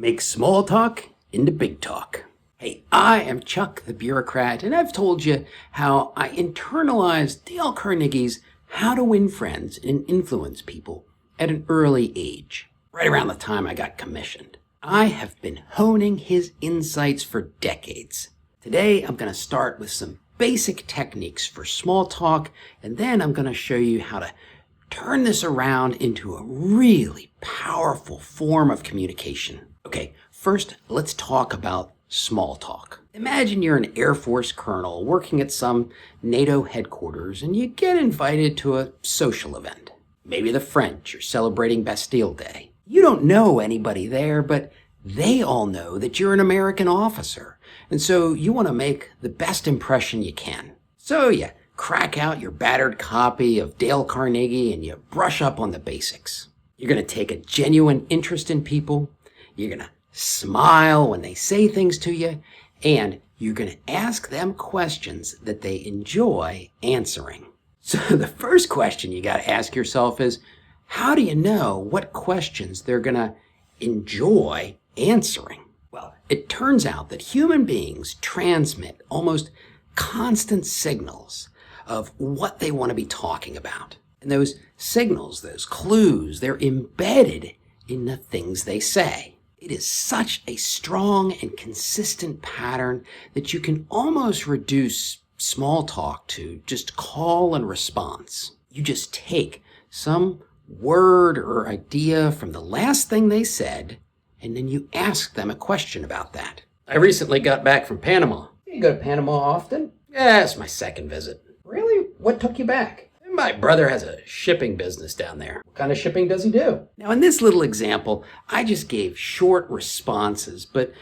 Make small talk into big talk. Hey, I am Chuck the Bureaucrat, and I've told you how I internalized Dale Carnegie's How to Win Friends and Influence People at an early age, right around the time I got commissioned. I have been honing his insights for decades. Today, I'm going to start with some basic techniques for small talk, and then I'm going to show you how to turn this around into a really powerful form of communication. Okay, first, let's talk about small talk. Imagine you're an Air Force colonel working at some NATO headquarters and you get invited to a social event. Maybe the French are celebrating Bastille Day. You don't know anybody there, but they all know that you're an American officer. And so you want to make the best impression you can. So you crack out your battered copy of Dale Carnegie and you brush up on the basics. You're going to take a genuine interest in people. You're going to smile when they say things to you, and you're going to ask them questions that they enjoy answering. So the first question you got to ask yourself is, how do you know what questions they're going to enjoy answering? Well, it turns out that human beings transmit almost constant signals of what they want to be talking about. And those signals, those clues, they're embedded in the things they say. It is such a strong and consistent pattern that you can almost reduce small talk to just call and response. You just take some word or idea from the last thing they said, and then you ask them a question about that. I recently got back from Panama. You go to Panama often? Yeah, it's my second visit. Really? What took you back? My brother has a shipping business down there. What kind of shipping does he do? Now, in this little example, I just gave short responses, but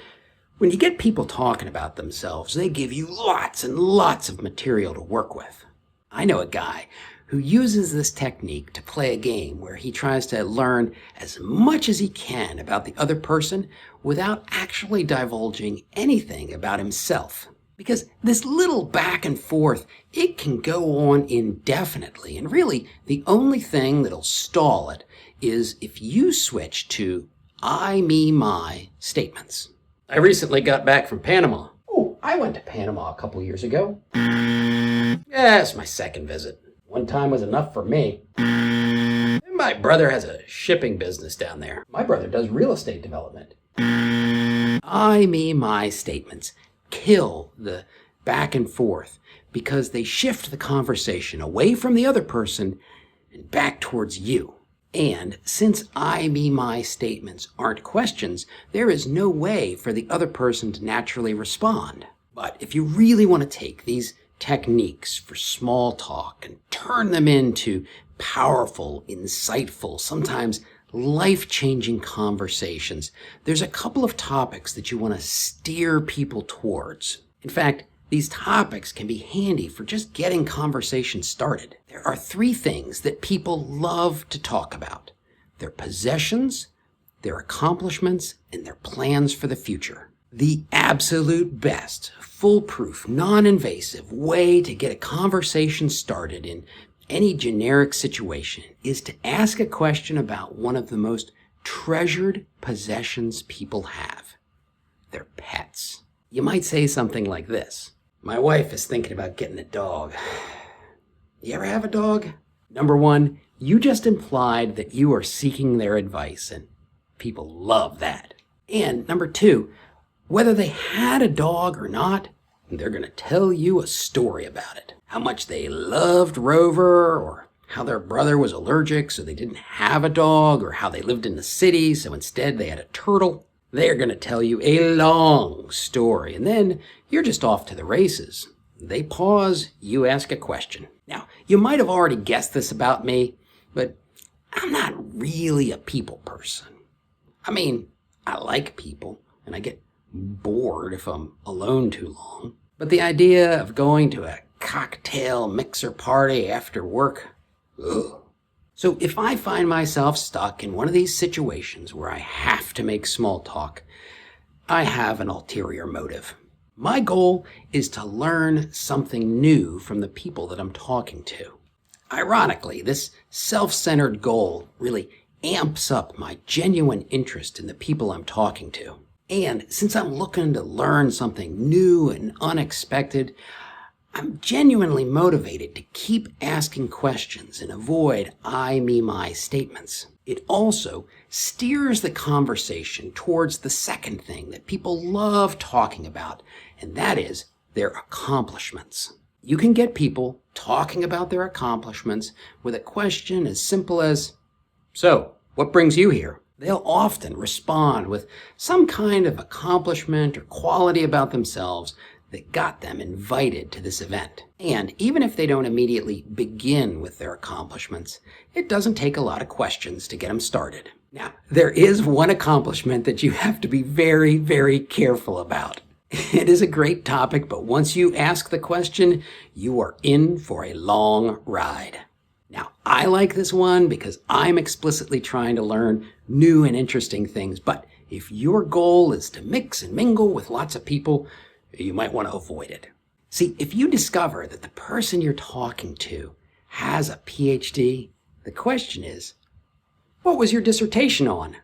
when you get people talking about themselves, they give you lots and lots of material to work with. I know a guy who uses this technique to play a game where he tries to learn as much as he can about the other person without actually divulging anything about himself. Because this little back and forth, it can go on indefinitely. And really, the only thing that'll stall it is if you switch to I, me, my statements. I recently got back from Panama. Oh, I went to Panama a couple years ago. Yeah, it's my second visit. One time was enough for me. My brother has a shipping business down there. My brother does real estate development. I, me, my statements kill the back and forth because they shift the conversation away from the other person and back towards you. And since I, me, my statements aren't questions, there is no way for the other person to naturally respond. But if you really want to take these techniques for small talk and turn them into powerful, insightful, sometimes life-changing conversations, there's a couple of topics that you want to steer people towards. In fact, these topics can be handy for just getting conversation started. There are three things that people love to talk about: their possessions, their accomplishments, and their plans for the future. The absolute best, foolproof, non-invasive way to get a conversation started in any generic situation is to ask a question about one of the most treasured possessions people have: their pets. You might say something like this: my wife is thinking about getting a dog. You ever have a dog? Number one, you just implied that you are seeking their advice, and people love that. And number two, whether they had a dog or not, they're going to tell you a story about it. How much they loved Rover, or how their brother was allergic so they didn't have a dog, or how they lived in the city so instead they had a turtle. They're going to tell you a long story, and then you're just off to the races. They pause, you ask a question. Now, you might have already guessed this about me, but I'm not really a people person. I mean, I like people, and I get bored if I'm alone too long. But the idea of going to a cocktail mixer party after work, ugh. So if I find myself stuck in one of these situations where I have to make small talk, I have an ulterior motive. My goal is to learn something new from the people that I'm talking to. Ironically, this self-centered goal really amps up my genuine interest in the people I'm talking to. And since I'm looking to learn something new and unexpected, I'm genuinely motivated to keep asking questions and avoid I, me, my statements. It also steers the conversation towards the second thing that people love talking about, and that is their accomplishments. You can get people talking about their accomplishments with a question as simple as, "So, what brings you here?" They'll often respond with some kind of accomplishment or quality about themselves that got them invited to this event. And even if they don't immediately begin with their accomplishments, it doesn't take a lot of questions to get them started. Now, there is one accomplishment that you have to be very, very careful about. It is a great topic, but once you ask the question, you are in for a long ride. Now, I like this one because I'm explicitly trying to learn new and interesting things, but if your goal is to mix and mingle with lots of people, you might want to avoid it. See, if you discover that the person you're talking to has a PhD, the question is, what was your dissertation on?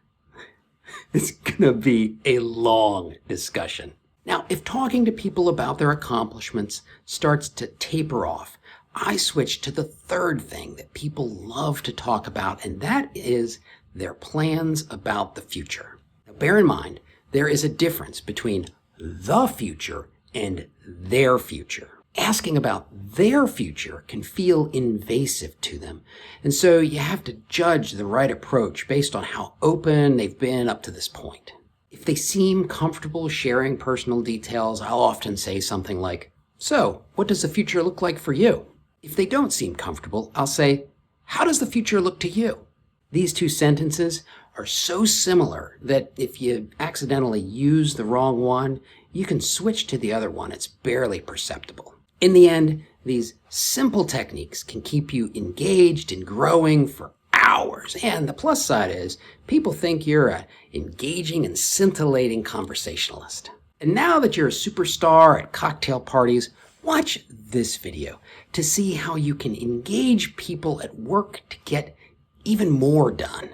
It's going to be a long discussion. Now, if talking to people about their accomplishments starts to taper off, I switch to the third thing that people love to talk about, and that is their plans about the future. Now, bear in mind, there is a difference between the future and their future. Asking about their future can feel invasive to them, and so you have to judge the right approach based on how open they've been up to this point. If they seem comfortable sharing personal details, I'll often say something like, "So, what does the future look like for you?" If they don't seem comfortable, I'll say, "How does the future look to you?" These two sentences are so similar that if you accidentally use the wrong one, you can switch to the other one. It's barely perceptible. In the end, these simple techniques can keep you engaged and growing for hours. And the plus side is people think you're an engaging and scintillating conversationalist. And now that you're a superstar at cocktail parties, watch this video to see how you can engage people at work to get even more done.